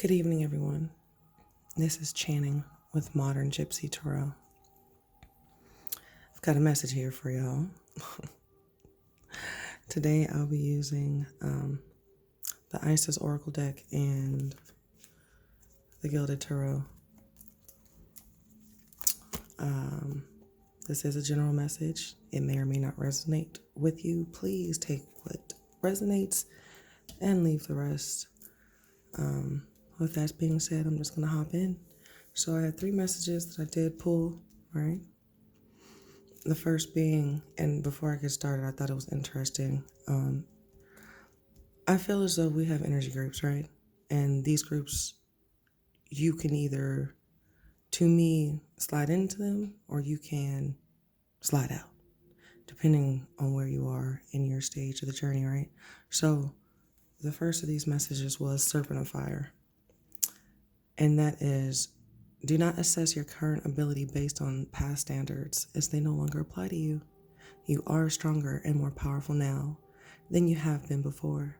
Good evening, everyone. This is Channing with Modern Gypsy Tarot. I've got a message here for y'all. Today I'll be using the Isis Oracle deck and the Gilded Tarot. This is a general message. It may or may not resonate with you. Please take what resonates and leave the rest. With that being said, I'm just going to hop in. So I had 3 messages that I did pull, right? The first being, and before I get started, I thought it was interesting. I feel as though we have energy groups, right? And these groups, you can either, to me, slide into them or you can slide out, depending on where you are in your stage of the journey, right? So the first of these messages was Serpent of Fire. And that is, do not assess your current ability based on past standards as they no longer apply to you. You are stronger and more powerful now than you have been before.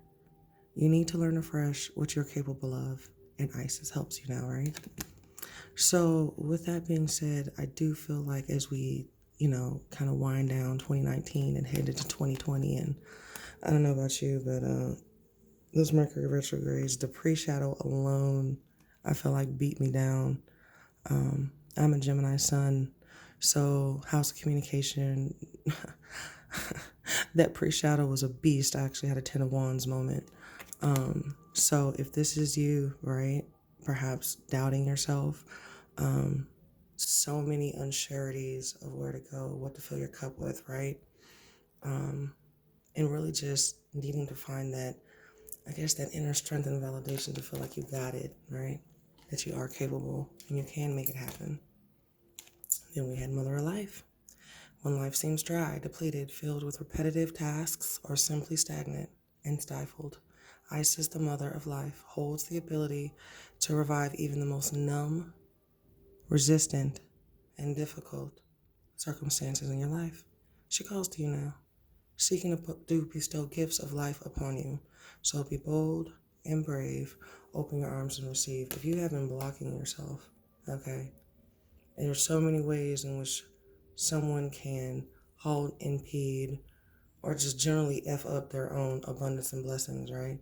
You need to learn afresh what you're capable of, and Isis helps you now, right? So with that being said, I do feel like as we, kind of wind down 2019 and head into 2020, and I don't know about you, but this Mercury retrogrades, the pre-shadow alone, I feel like beat me down. I'm a Gemini sun, so house of communication, that pre-shadow was a beast. I actually had a 10 of Wands moment. So if this is you, right, perhaps doubting yourself, so many unsureties of where to go, what to fill your cup with, right? And really just needing to find that, I guess, that inner strength and validation to feel like you got it, right? That you are capable and you can make it happen. Then we had Mother of Life. When life seems dry, depleted, filled with repetitive tasks, or simply stagnant and stifled, Isis, the Mother of Life, holds the ability to revive even the most numb, resistant, and difficult circumstances in your life. She calls to you now, seeking to bestow gifts of life upon you. So be bold and brave. Open your arms and receive. If you have been blocking yourself, okay, and there's so many ways in which someone can halt, impede, or just generally F up their own abundance and blessings, right?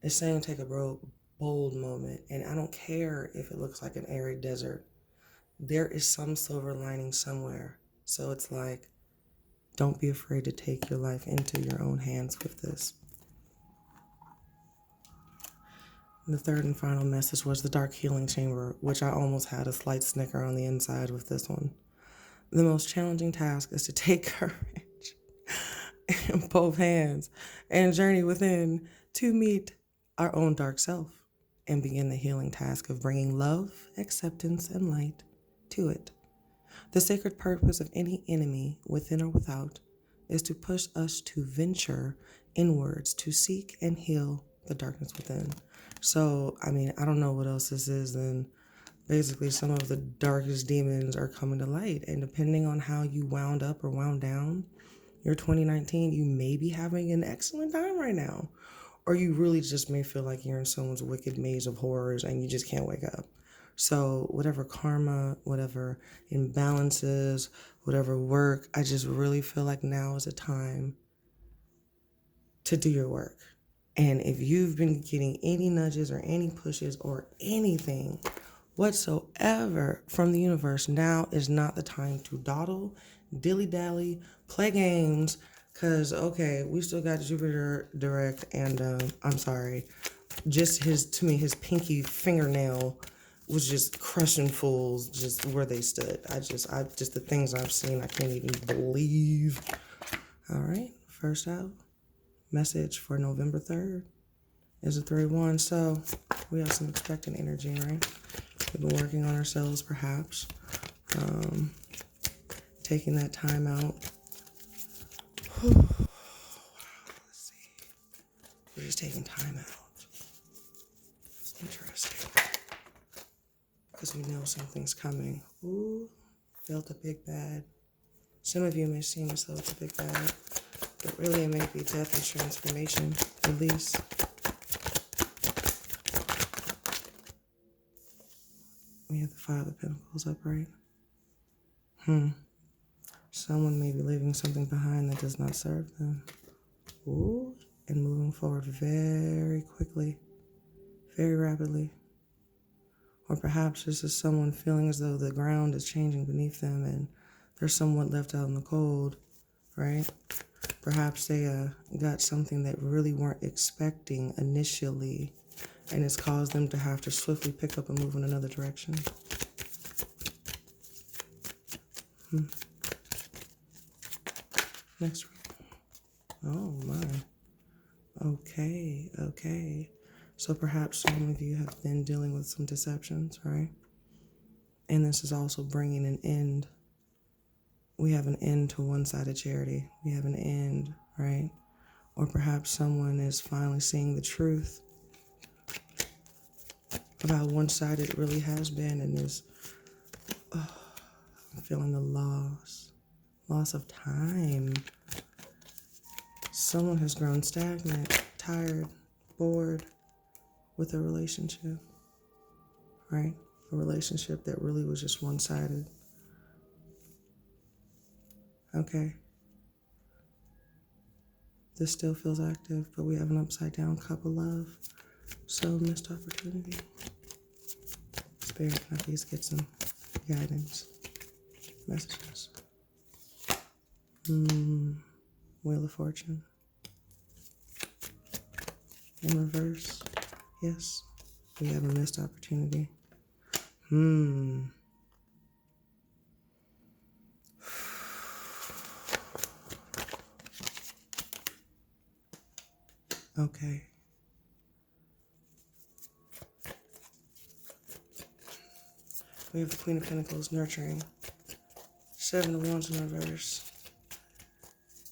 It's saying take a bold moment. And I don't care if it looks like an arid desert. There is some silver lining somewhere. So it's like, don't be afraid to take your life into your own hands with this. The third and final message was the Dark Healing Chamber, which I almost had a slight snicker on the inside with this one. The most challenging task is to take courage in both hands and journey within to meet our own dark self and begin the healing task of bringing love, acceptance, and light to it. The sacred purpose of any enemy, within or without, is to push us to venture inwards to seek and heal the darkness within. So, I don't know what else this is than basically some of the darkest demons are coming to light. And depending on how you wound up or wound down your 2019, you may be having an excellent time right now. Or you really just may feel like you're in someone's wicked maze of horrors and you just can't wake up. So whatever karma, whatever imbalances, whatever work, I just really feel like now is a time to do your work. And if you've been getting any nudges or any pushes or anything whatsoever from the universe, now is not the time to dawdle, dilly-dally, play games, because, okay, we still got Jupiter direct, and I'm sorry, just his pinky fingernail was just crushing fools just where they stood. I just the things I've seen, I can't even believe. All right, first out, message for November 3rd is a 3 of Wands. So we have some expectant energy, right? We've been working on ourselves, perhaps. Taking that time out. Let's see. We're just taking time out. Interesting. Because we know something's coming. Ooh, felt a big bad. Some of you may seem as though it's a big bad, but really it may be death and transformation, release. We have the Five of Pentacles upright. Someone may be leaving something behind that does not serve them. Ooh, and moving forward very quickly, very rapidly. Or perhaps this is someone feeling as though the ground is changing beneath them and they're somewhat left out in the cold, right? Perhaps they got something that really weren't expecting initially, and it's caused them to have to swiftly pick up and move in another direction. Next one. Oh my. Okay. So perhaps some of you have been dealing with some deceptions, right? And this is also bringing an end. We have an end to one-sided charity. We have an end, right? Or perhaps someone is finally seeing the truth of how one-sided it really has been, and is feeling the loss of time. Someone has grown stagnant, tired, bored with a relationship, right? A relationship that really was just one-sided. Okay. This still feels active, but we have an upside-down cup of love. So, missed opportunity. Spirit, can I please get some guidance? Messages. Wheel of Fortune. In reverse. Yes. We have a missed opportunity. Okay. We have the Queen of Pentacles, nurturing. 7 of Wands in reverse.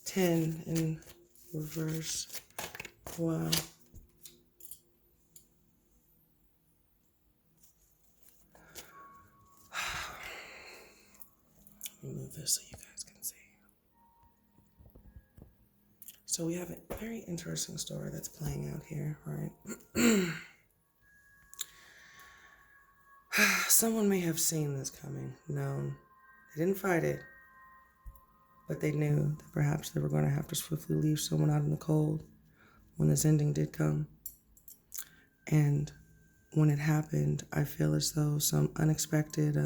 10 in reverse. Wow. Let me move this so you guys can see. So we have a very interesting story that's playing out here, right? Someone may have seen this coming, known. They didn't fight it, but they knew that perhaps they were going to have to swiftly leave someone out in the cold when this ending did come. And when it happened, I feel as though some unexpected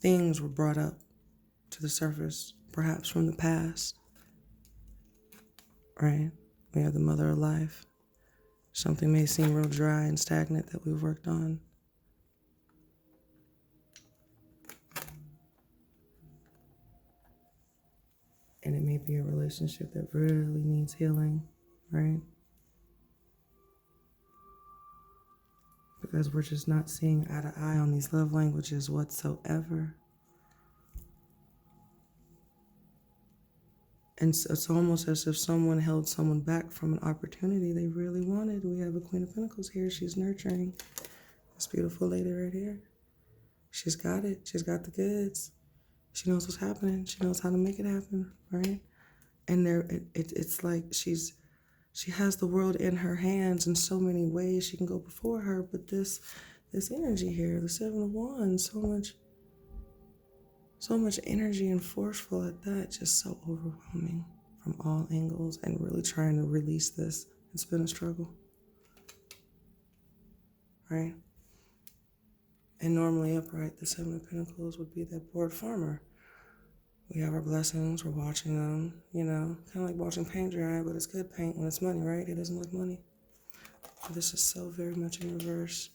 things were brought up to the surface, perhaps from the past, right? We have the mother of life. Something may seem real dry and stagnant that we've worked on. And it may be a relationship that really needs healing, right? Because we're just not seeing eye to eye on these love languages whatsoever. And so it's almost as if someone held someone back from an opportunity they really wanted. We have a Queen of Pentacles here. She's nurturing this beautiful lady right here. She's got it. She's got the goods. She knows what's happening. She knows how to make it happen, right? And it's like she has the world in her hands in so many ways. She can go before her, but this energy here, the 7 of Wands, so much energy and forceful at that, just so overwhelming from all angles, and really trying to release this. It's been a struggle, right? And normally upright, the 7 of Pentacles would be that bored farmer. We have our blessings, we're watching them, kind of like watching paint dry, but it's good paint when it's money, right? It doesn't look money. But this is so very much in reverse.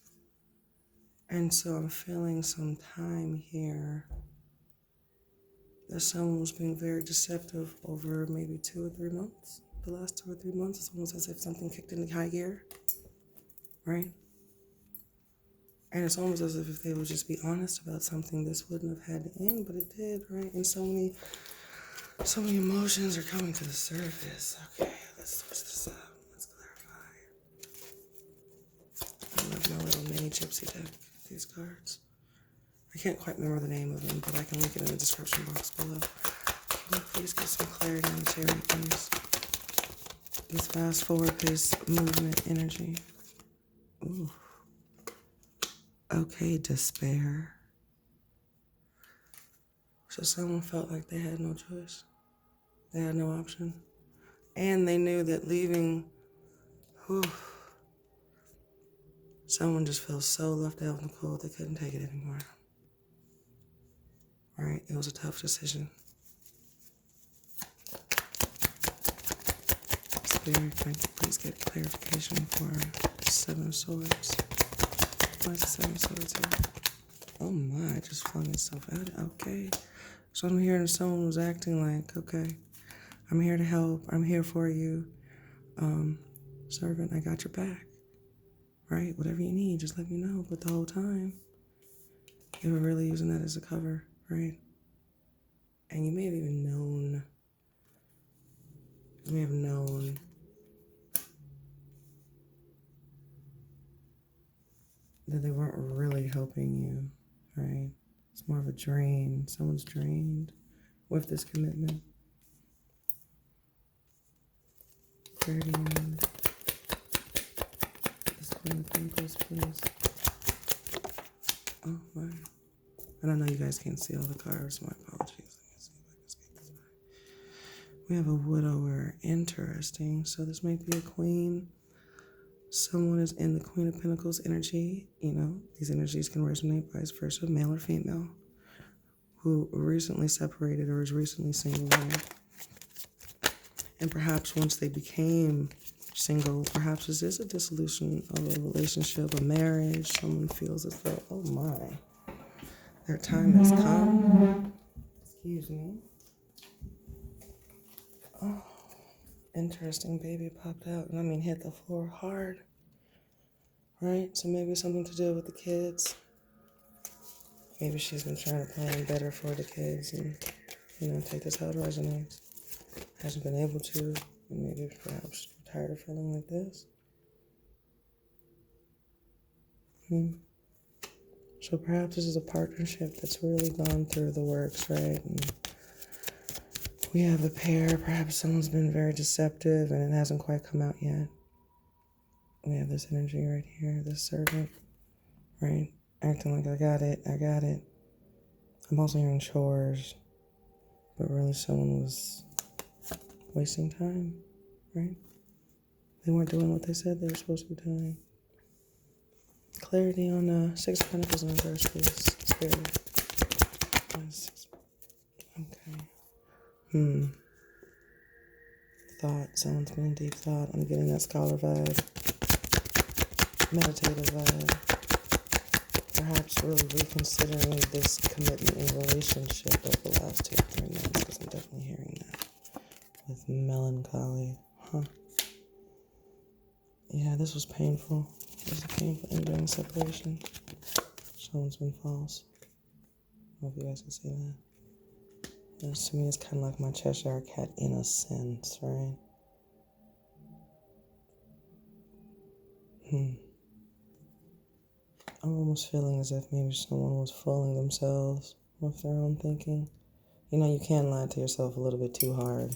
And so I'm feeling some time here that someone was being very deceptive over maybe 2 or 3 months. The last 2 or 3 months, it's almost as if something kicked into high gear, right? And it's almost as if they would just be honest about something, this wouldn't have had to end, but it did, right? And so many emotions are coming to the surface. Okay, let's switch this up. Let's clarify. I love my little mini Gypsy deck, these cards. I can't quite remember the name of them, but I can link it in the description box below. Can you please get some clarity on the chariot, please? This fast forward pace movement energy. Ooh. Okay, despair. So someone felt like they had no choice. They had no option. And they knew that leaving, whew, someone just felt so left out in the cold they couldn't take it anymore. Right? It was a tough decision. Spirit, can I please get clarification for Seven of Swords? Why is the Seven of Swords here? Oh my, it just flung itself out. Okay. So I'm hearing someone was acting like, okay, I'm here to help. I'm here for you. Servant, I got your back. Right? Whatever you need, just let me know. But the whole time, they were really using that as a cover, right? And you may have even known, that they weren't really helping you, right? It's more of a drain. Someone's drained with this commitment. Clarity on this Queen of Pentacles, please. Oh, my. And I know you guys can't see all the cards. My apologies. Let me see if I can escape this back. We have a widower. Interesting. So this might be a queen. Someone is in the Queen of Pentacles energy. You know, these energies can resonate vice versa, male or female, who recently separated or is recently single. Right? And perhaps once they became single, perhaps this is a dissolution of a relationship, a marriage. Someone feels as though, oh my, their time has come. Excuse me. Oh, interesting. Baby popped out. And I mean, hit the floor hard. Right? So maybe something to do with the kids. Maybe she's been trying to plan better for the kids and, take this how it resonates. Hasn't been able to. And maybe perhaps tired of feeling like this. So perhaps this is a partnership that's really gone through the works, right? And we have a pair. Perhaps someone's been very deceptive and it hasn't quite come out yet. We have this energy right here, this servant, right? Acting like I got it. I'm also hearing chores, but really someone was wasting time, right? They weren't doing what they said they were supposed to be doing. Clarity on Six of Pentacles in reverse, please. Spirit. Okay. Thought. Someone's been in deep thought. I'm getting that scholar vibe. Meditative vibe. Perhaps really reconsidering this commitment and relationship over the last 2 or 3 months, because I'm definitely hearing that with melancholy. Yeah, this was painful. This was a painful ending, separation. Someone's been false. I don't know if you guys can see that. To me, it's kind of like my Cheshire cat in a sense, right? I'm almost feeling as if maybe someone was fooling themselves with their own thinking. You can't lie to yourself a little bit too hard,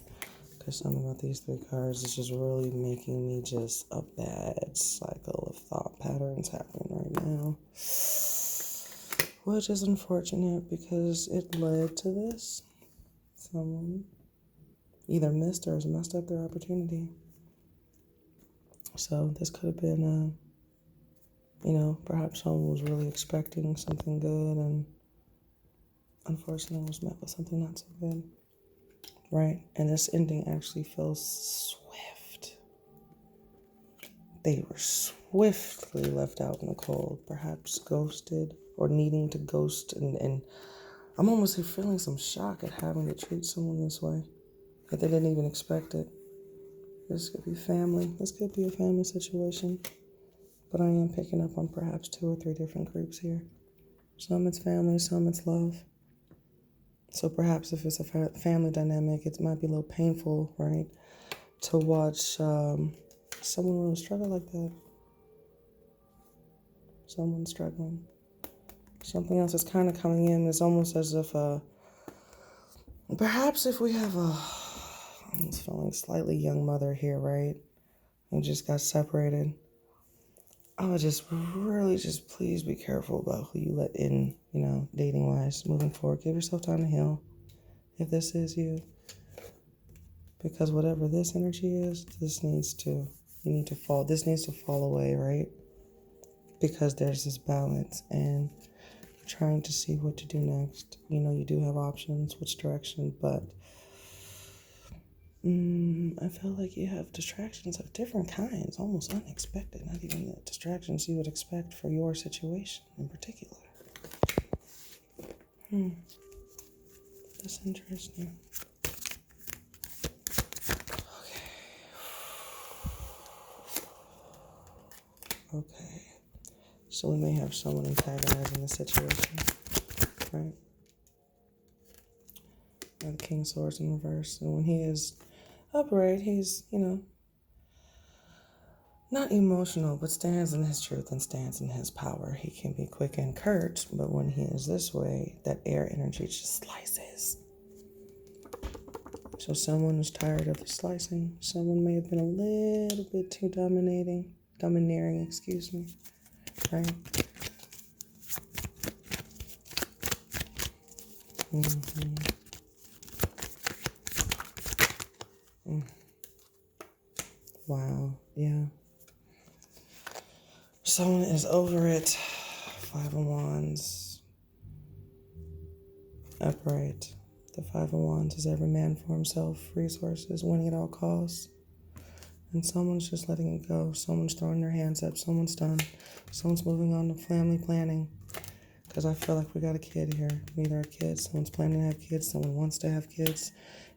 because something about these 3 cards is just really making me just a bad cycle of thought patterns happening right now. Which is unfortunate because it led to this. Someone either missed or has messed up their opportunity. So this could have been, perhaps someone was really expecting something good and unfortunately was met with something not so good. Right? And this ending actually feels swift. They were swiftly left out in the cold, perhaps ghosted or needing to ghost. And I'm almost feeling some shock at having to treat someone this way, that they didn't even expect it. This could be family. This could be a family situation. But I am picking up on perhaps 2 or 3 different groups here. Some it's family, some it's love. So perhaps if it's a family dynamic, it might be a little painful, right, to watch someone really struggle like that. Someone struggling. Something else is kind of coming in. It's almost as if, perhaps if we have I'm feeling slightly young mother here, right, who just got separated. I would just really just please be careful about who you let in, dating wise, moving forward. Give yourself time to heal if this is you. Because whatever this energy is, this needs to fall away, right? Because there's this balance and you're trying to see what to do next. You do have options, which direction, but I feel like you have distractions of different kinds, almost unexpected, not even the distractions you would expect for your situation in particular. That's interesting. Okay. So we may have someone antagonizing the situation, right? The King of Swords in reverse. And when he is upright, he's, not emotional, but stands in his truth and stands in his power. He can be quick and curt, but when he is this way, that air energy just slices. So someone is tired of the slicing. Someone may have been a little bit too domineering, excuse me, right? Wow, yeah. Someone is over it. Five of Wands. Upright. The Five of Wands is every man for himself. Resources, winning at all costs. And someone's just letting it go. Someone's throwing their hands up. Someone's done. Someone's moving on to family planning. Because I feel like we got a kid here. We either have kids. Someone's planning to have kids. Someone wants to have kids.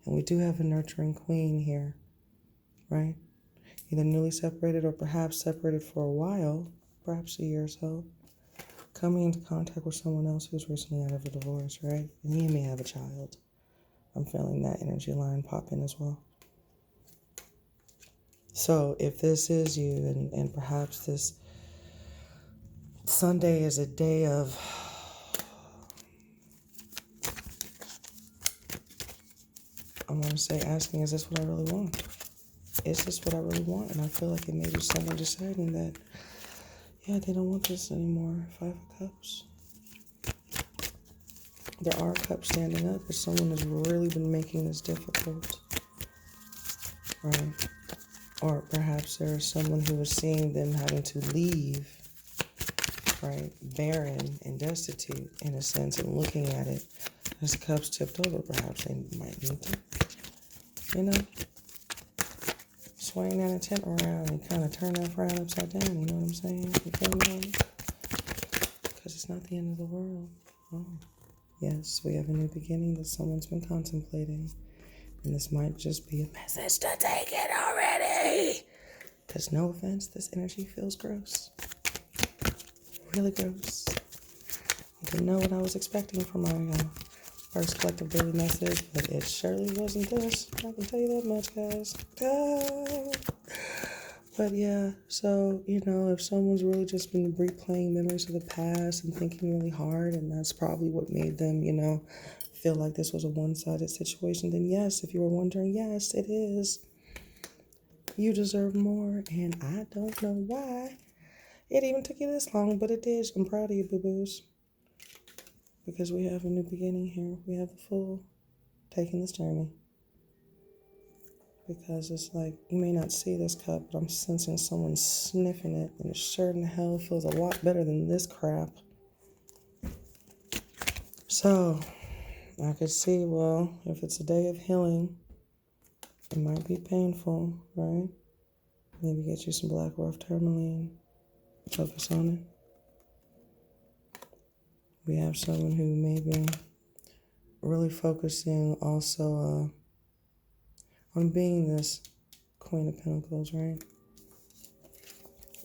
And we do have a nurturing queen here. Right? Either newly separated or perhaps separated for a while. Perhaps a year or so. Coming into contact with someone else who's recently out of a divorce, right? And he may have a child. I'm feeling that energy line pop in as well. So if this is you, and perhaps this Sunday is a day of I'm going to say asking, is this what I really want? Is this what I really want? And I feel like it may be someone deciding that, yeah, they don't want this anymore. Five of Cups. There are cups standing up, but someone has really been making this difficult. Right? Or perhaps there is someone who is seeing them having to leave, right, barren and destitute in a sense, and looking at it as the cups tipped over. Perhaps they might need to, swing that intent around and kind of turn that frown upside down. You know what I'm saying? Because it's not the end of the world. Oh, yes, we have a new beginning that someone's been contemplating. And this might just be a message to take it already. Because no offense, this energy feels gross. Really gross. I didn't know what I was expecting from my first collective daily message, but it surely wasn't this. I can tell you that much, guys. But yeah, so, if someone's really just been replaying memories of the past and thinking really hard, and that's probably what made them, feel like this was a one-sided situation, then yes, if you were wondering, yes, it is. You deserve more, and I don't know why it even took you this long, but it did. I'm proud of you, boo-boos. Because we have a new beginning here. We have the full taking this journey. Because it's like, you may not see this cup, but I'm sensing someone sniffing it, and it sure in the hell feels a lot better than this crap. So, I could see, well, if it's a day of healing, it might be painful, right? Maybe get you some black rough tourmaline. Focus on it. We have someone who may be really focusing also on being this Queen of Pentacles, right?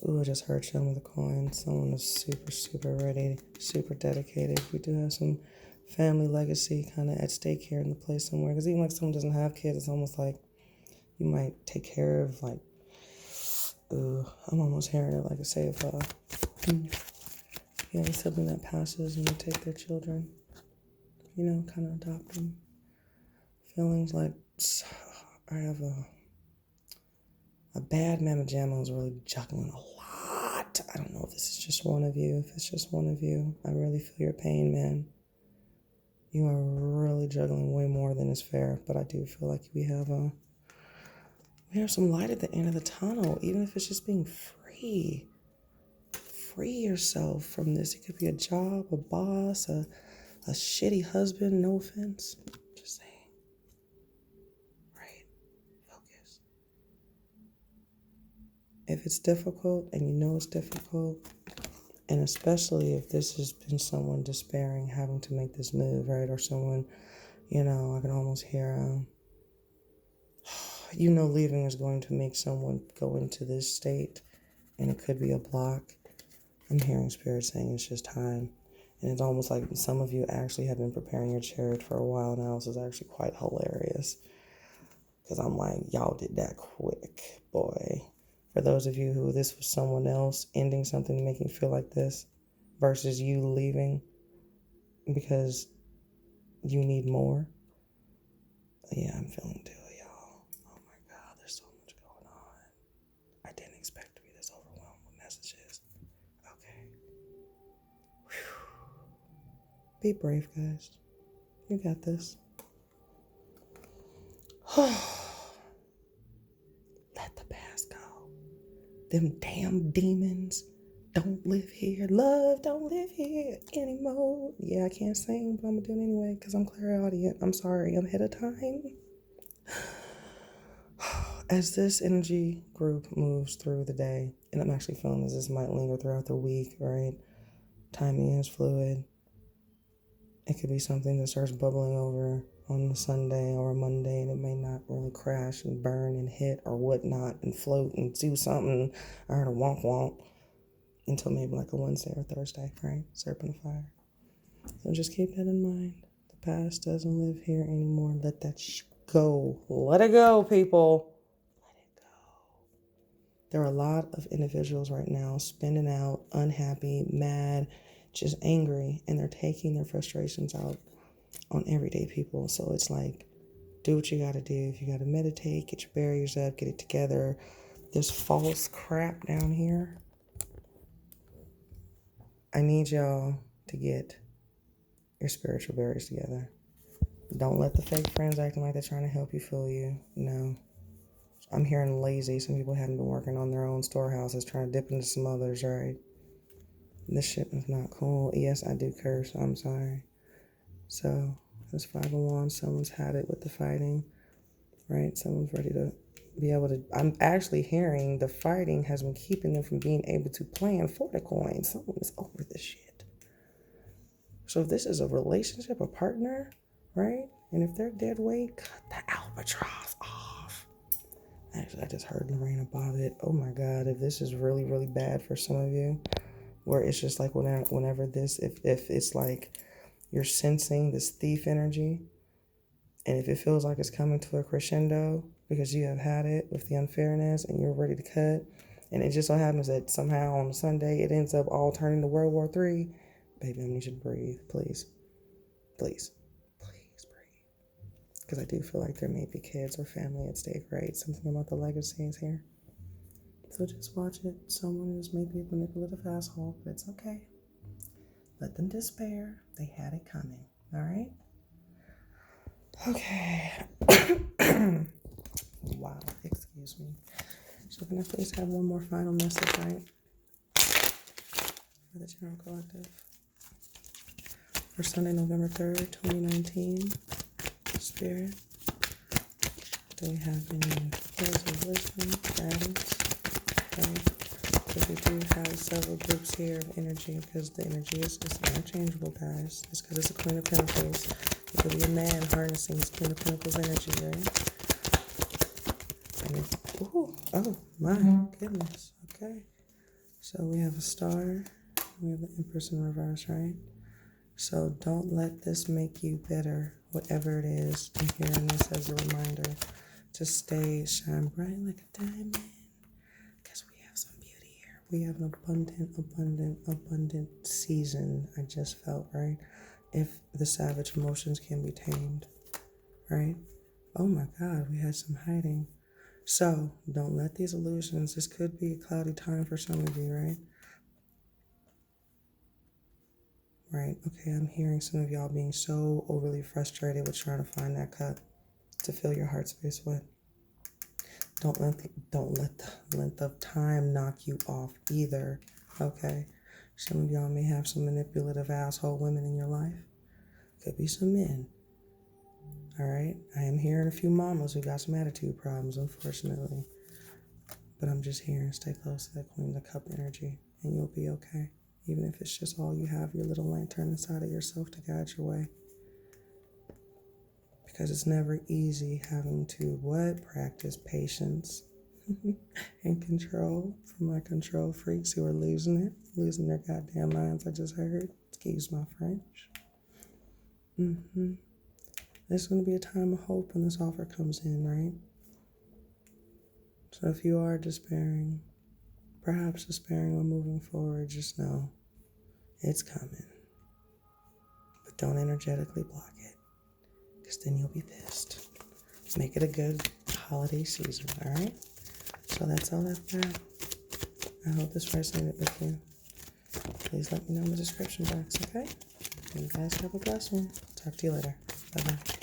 Ooh, I just heard show with a coin. Someone is super, super ready, super dedicated. We do have some family legacy kind of at stake here in the place somewhere. Because even like someone doesn't have kids, it's almost like you might take care of, like, ooh, I'm almost hearing it, like I say, if you have a sibling that passes and you take their children, kind of adopt them. Feelings like I have a bad mamma jamma who's really juggling a lot I don't know if this is just one of you. If it's just one of you, I really feel your pain, man. You are really juggling way more than is fair, but I do feel like we have some light at the end of the tunnel, even if it's just being free. Free yourself from this. It could be a job, a boss, a shitty husband, no offense. Just saying. Right? Focus. If it's difficult and you know it's difficult, and especially if this has been someone despairing, having to make this move, right? Or someone, I can almost hear, leaving is going to make someone go into this state, and it could be a block. I'm hearing spirit saying it's just time. And it's almost like some of you actually have been preparing your chariot for a while now. This is actually quite hilarious. Because I'm like, y'all did that quick, boy. For those of you who this was someone else ending something to make you feel like this versus you leaving because you need more. Yeah, I'm feeling too, y'all. Oh my God, there's so much going on. I didn't expect to be this overwhelmed with messages. Okay. Whew. Be brave, guys. You got this. Let the past go. Them damn demons don't live here. Love don't live here anymore. Yeah, I can't sing, but I'm gonna do it anyway because I'm clairaudient. I'm sorry, I'm ahead of time. As this energy group moves through the day, and I'm actually feeling as this might linger throughout the week, right? Timing is fluid. It could be something that starts bubbling over on a Sunday or a Monday, and it may not really crash and burn and hit or whatnot and float and do something. I heard a wonk wonk until maybe like a Wednesday or Thursday, right? Serpent of fire. So just keep that in mind. The past doesn't live here anymore. Let that go. Let it go, people. Let it go. There are a lot of individuals right now spinning out, unhappy, mad, just angry, and they're taking their frustrations out on everyday people. So it's like, do what you got to do. If you got to meditate, get your barriers up, get it together. This false crap down here, I need y'all to get your spiritual barriers together. Don't let the fake friends acting like they're trying to help you fool you. No. I'm hearing lazy. Some people haven't been working on their own storehouses, trying to dip into some others, right? This shit is not cool. Yes, I do curse. I'm sorry. So, this 5 of Wands, someone's had it with the fighting, right? Someone's ready to be able to... I'm actually hearing the fighting has been keeping them from being able to plan for the coin. Someone is over this shit. So if this is a relationship, a partner, right? And if they're dead weight, cut the albatross off. Actually, I just heard Lorena Bobbitt. Oh my God, if this is really, really bad for some of you, where it's just like whenever this, if it's like you're sensing this thief energy, and if it feels like it's coming to a crescendo because you have had it with the unfairness and you're ready to cut, and it just so happens that somehow on Sunday it ends up all turning to World War III, baby, I need you to breathe, please. Please. Please breathe. Because I do feel like there may be kids or family at stake, right? Something about the legacies here. So just watch it. Someone is maybe a manipulative asshole, but it's okay. Let them despair. They had it coming. All right? Okay. Wow. Excuse me. So can I please have one more final message, right? For the General Collective. For Sunday, November 3rd, 2019. Spirit. Do we have any words of wisdom, guidance? Okay. Because we do have several groups here of energy, because the energy is interchangeable, guys. It's because it's a Queen of Pentacles. It could be a man harnessing his Queen of Pentacles energy, right? And oh my goodness. Okay. So we have a star. We have the Empress in reverse, right? So don't let this make you bitter, whatever it is. I'm hearing this as a reminder to stay, shine bright like a diamond. Because we have some beauty here. We have an abundant season, I just felt, right? If the savage emotions can be tamed, right? Oh my God, we had some hiding. So don't let these illusions, this could be a cloudy time for some of you, right? right? Okay, I'm hearing some of y'all being so overly frustrated with trying to find that cup to fill your heart space with. Don't let the length of time knock you off either, okay? Some of y'all may have some manipulative asshole women in your life. Could be some men. All right? I am hearing a few mamas who got some attitude problems, unfortunately. But I'm just hearing stay close to that Queen of the Cup energy, and you'll be okay. Even if it's just all you have, your little lantern inside of yourself to guide your way. Because it's never easy having to practice patience and control for my control freaks who are losing their goddamn minds. I just heard. Excuse my French. There's going to be a time of hope when this offer comes in, right? So if you are despairing, perhaps despairing on moving forward, just know it's coming. But don't energetically block it, because then you'll be pissed. Make it a good holiday season, all right? So that's all I've got. I hope this resonated with you. Please let me know in the description box, okay? You guys have a blessed one. Talk to you later. Bye-bye.